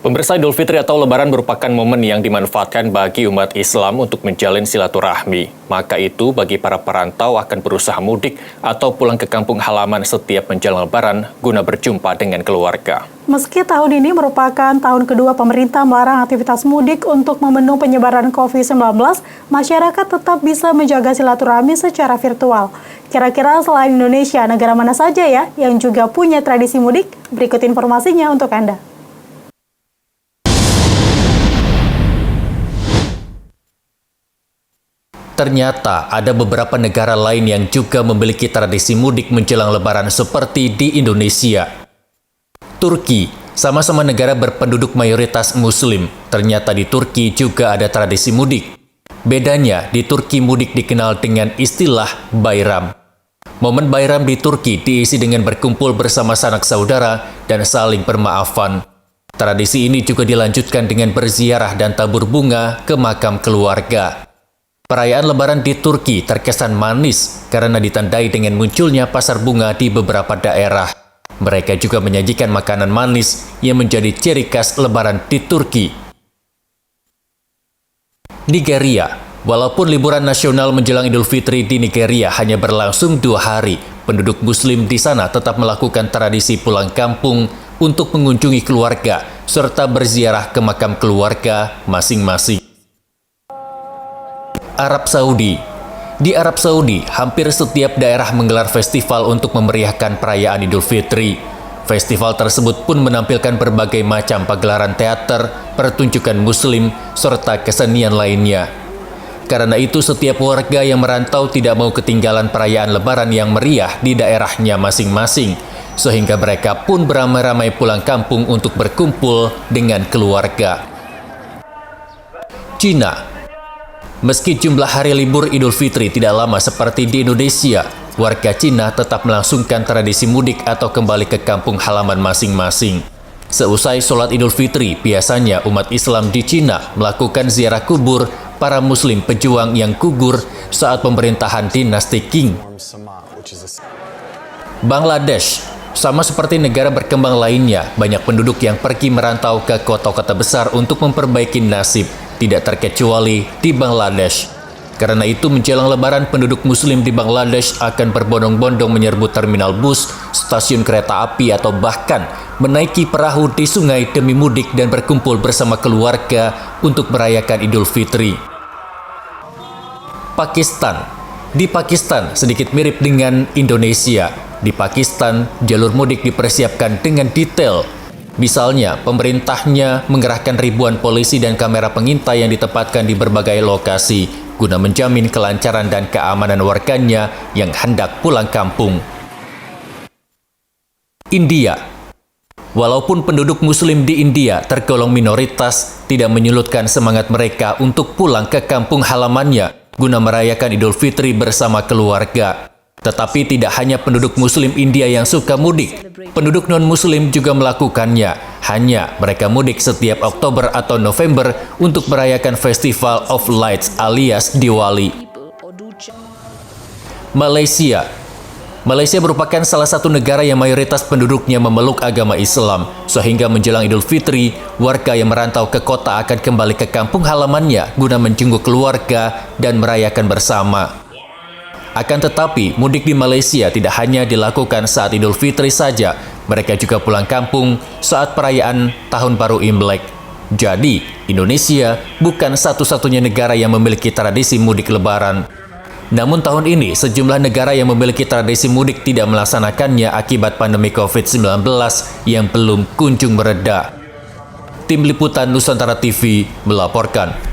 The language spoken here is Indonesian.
Pemirsa, Idul Fitri atau Lebaran merupakan momen yang dimanfaatkan bagi umat Islam untuk menjalin silaturahmi. Maka itu bagi para perantau akan berusaha mudik atau pulang ke kampung halaman setiap menjelang Lebaran guna berjumpa dengan keluarga. Meski tahun ini merupakan tahun kedua pemerintah melarang aktivitas mudik untuk membendung penyebaran COVID-19, masyarakat tetap bisa menjaga silaturahmi secara virtual. Kira-kira selain Indonesia, negara mana saja ya yang juga punya tradisi mudik? Berikut informasinya untuk Anda. Ternyata ada beberapa negara lain yang juga memiliki tradisi mudik menjelang Lebaran seperti di Indonesia. Turki, sama-sama negara berpenduduk mayoritas Muslim. Ternyata di Turki juga ada tradisi mudik. Bedanya, di Turki mudik dikenal dengan istilah Bayram. Momen Bayram di Turki diisi dengan berkumpul bersama sanak saudara dan saling bermaafan. Tradisi ini juga dilanjutkan dengan berziarah dan tabur bunga ke makam keluarga. Perayaan Lebaran di Turki terkesan manis karena ditandai dengan munculnya pasar bunga di beberapa daerah. Mereka juga menyajikan makanan manis yang menjadi ciri khas Lebaran di Turki. Nigeria, walaupun liburan nasional menjelang Idul Fitri di Nigeria hanya berlangsung 2 hari, penduduk Muslim di sana tetap melakukan tradisi pulang kampung untuk mengunjungi keluarga serta berziarah ke makam keluarga masing-masing. Arab Saudi. Di Arab Saudi, hampir setiap daerah menggelar festival untuk memeriahkan perayaan Idul Fitri. Festival tersebut pun menampilkan berbagai macam pagelaran teater, pertunjukan muslim, serta kesenian lainnya. Karena itu, setiap warga yang merantau tidak mau ketinggalan perayaan Lebaran yang meriah di daerahnya masing-masing, sehingga mereka pun beramai-ramai pulang kampung untuk berkumpul dengan keluarga. Cina. Meski jumlah hari libur Idul Fitri tidak lama seperti di Indonesia, warga Cina tetap melangsungkan tradisi mudik atau kembali ke kampung halaman masing-masing. Seusai sholat Idul Fitri, biasanya umat Islam di Cina melakukan ziarah kubur para Muslim pejuang yang gugur saat pemerintahan dinasti Qing. Bangladesh. Sama seperti negara berkembang lainnya, banyak penduduk yang pergi merantau ke kota-kota besar untuk memperbaiki nasib, tidak terkecuali di Bangladesh. Karena itu, menjelang Lebaran, penduduk Muslim di Bangladesh akan berbondong-bondong menyerbu terminal bus, stasiun kereta api, atau bahkan menaiki perahu di sungai demi mudik dan berkumpul bersama keluarga untuk merayakan Idul Fitri. Pakistan. Di Pakistan, sedikit mirip dengan Indonesia. Di Pakistan, jalur mudik dipersiapkan dengan detail. Misalnya, pemerintahnya mengerahkan ribuan polisi dan kamera pengintai yang ditempatkan di berbagai lokasi guna menjamin kelancaran dan keamanan warganya yang hendak pulang kampung. India. Walaupun penduduk Muslim di India tergolong minoritas, tidak menyurutkan semangat mereka untuk pulang ke kampung halamannya guna merayakan Idul Fitri bersama keluarga. Tetapi tidak hanya penduduk Muslim India yang suka mudik, penduduk non-Muslim juga melakukannya. Hanya mereka mudik setiap Oktober atau November untuk merayakan Festival of Lights alias Diwali. Malaysia. Malaysia merupakan salah satu negara yang mayoritas penduduknya memeluk agama Islam, sehingga menjelang Idul Fitri, warga yang merantau ke kota akan kembali ke kampung halamannya guna menjenguk keluarga dan merayakan bersama. Akan tetapi, mudik di Malaysia tidak hanya dilakukan saat Idul Fitri saja, mereka juga pulang kampung saat perayaan Tahun Baru Imlek. Jadi, Indonesia bukan satu-satunya negara yang memiliki tradisi mudik Lebaran. Namun tahun ini, sejumlah negara yang memiliki tradisi mudik tidak melaksanakannya akibat pandemi COVID-19 yang belum kunjung mereda. Tim Liputan Nusantara TV melaporkan.